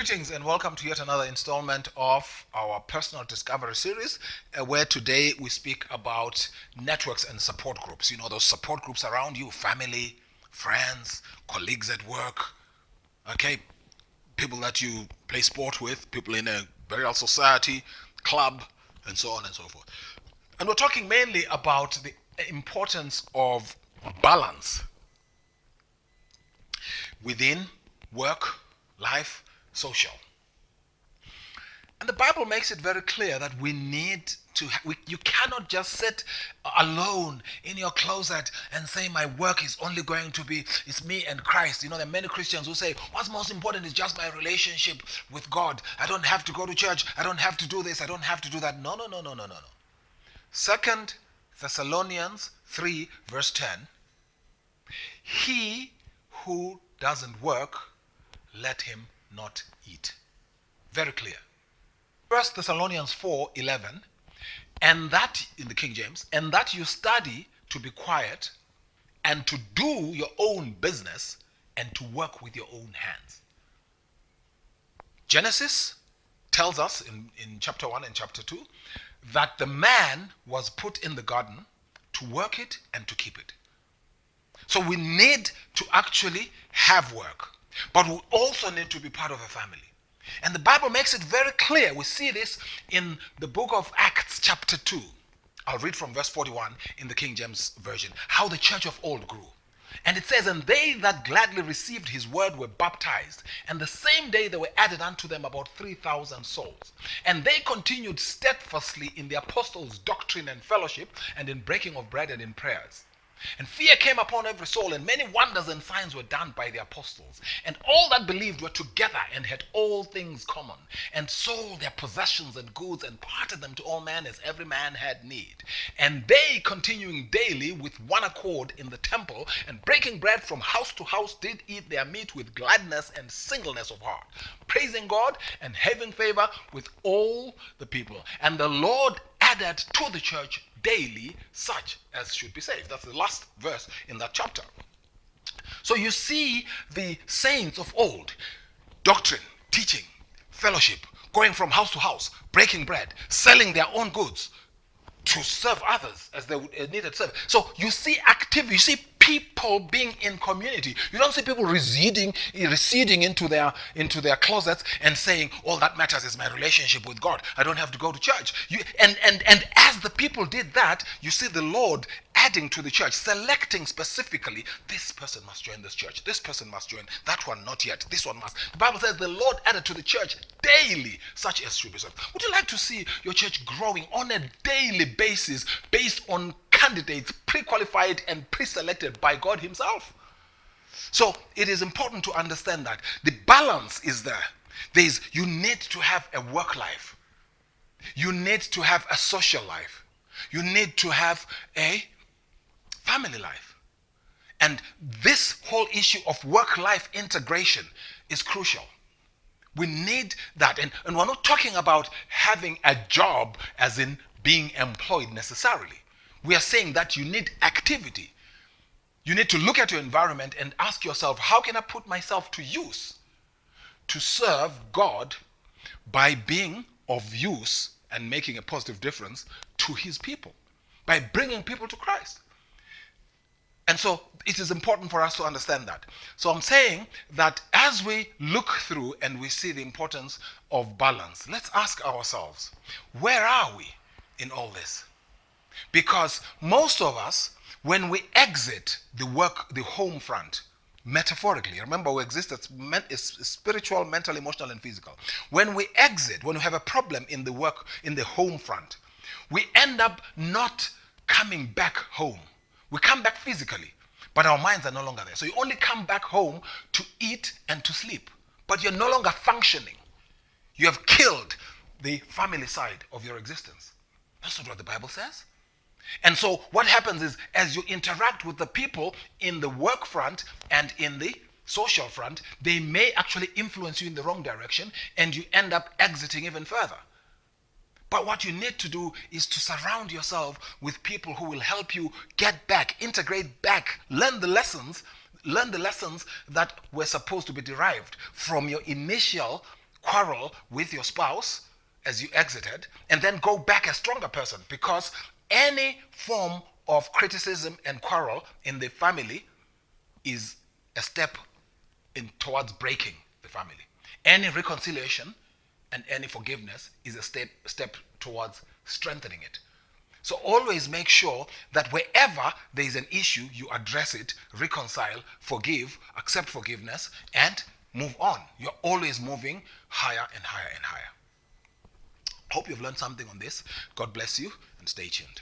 Greetings and welcome to yet another installment of our personal discovery series, where today we speak about networks and support groups. You know, those support groups around you, family, friends, colleagues at work, okay, people that you play sport with, people in a burial society, club, and so on and so forth. And we're talking mainly about the importance of balance within work, life, social. And the Bible makes it very clear that we need to, you cannot just sit alone in your closet and say, my work is only going to be, it's me and Christ. You know, there are many Christians who say, what's most important is just my relationship with God. I don't have to go to church. I don't have to do this. I don't have to do that. No. Second Thessalonians 3 verse 10, he who doesn't work, let him not eat. Very clear. First Thessalonians 4:11, and that, in the King James, and that you study to be quiet and to do your own business and to work with your own hands. Genesis tells us in chapter 1 and chapter 2 that the man was put in the garden to work it and to keep it. So we need to actually have work, but we also need to be part of a family. And the Bible makes it very clear. We see this in the book of Acts chapter 2. I'll read from verse 41 in the King James Version, how the church of old grew. And it says, and they that gladly received his word were baptized, and the same day there were added unto them about 3,000 souls. And they continued steadfastly in the apostles' doctrine and fellowship, and in breaking of bread and in prayers. And fear came upon every soul, and many wonders and signs were done by the apostles. And all that believed were together and had all things common, and sold their possessions and goods, and parted them to all men as every man had need. And they, continuing daily with one accord in the temple, and breaking bread from house to house, did eat their meat with gladness and singleness of heart, praising God and having favor with all the people. And the Lord added to the church daily such as should be saved. That's the last verse in that chapter. So you see the saints of old, doctrine, teaching, fellowship, going from house to house, breaking bread, selling their own goods to serve others as they needed service. So you see activity, you see people being in community. You don't see people receding into their closets and saying, all that matters is my relationship with God. I don't have to go to church. And as the people did that, you see the Lord adding to the church, selecting specifically, this person must join this church, this person must join, that one not yet, this one must. The Bible says the Lord added to the church daily such as should be served. Would you like to see your church growing on a daily basis based on candidates pre-qualified and pre-selected by God himself? So it is important to understand that the balance is there. You need to have a work life. You need to have a social life. You need to have a family life. And this whole issue of work-life integration is crucial. We need that. And we're not talking about having a job as in being employed necessarily. We are saying that you need activity. You need to look at your environment and ask yourself, how can I put myself to use to serve God by being of use and making a positive difference to his people, by bringing people to Christ? And so it is important for us to understand that. So I'm saying that as we look through and we see the importance of balance, let's ask ourselves, where are we in all this? Because most of us, when we exit the home front, metaphorically, remember we exist as spiritual, mental, emotional, and physical. When we exit, when we have a problem in the home front, we end up not coming back home. We come back physically, but our minds are no longer there. So you only come back home to eat and to sleep, but you're no longer functioning. You have killed the family side of your existence. That's not what the Bible says. And so what happens is, as you interact with the people in the work front and in the social front, they may actually influence you in the wrong direction, and you end up exiting even further. But what you need to do is to surround yourself with people who will help you get back, integrate back, learn the lessons that were supposed to be derived from your initial quarrel with your spouse as you exited, and then go back a stronger person, because any form of criticism and quarrel in the family is a step towards breaking the family. Any reconciliation and any forgiveness is a step towards strengthening it. So always make sure that wherever there is an issue, you address it, reconcile, forgive, accept forgiveness, and move on. You're always moving higher and higher and higher. Hope you've learned something on this. God bless you, and stay tuned.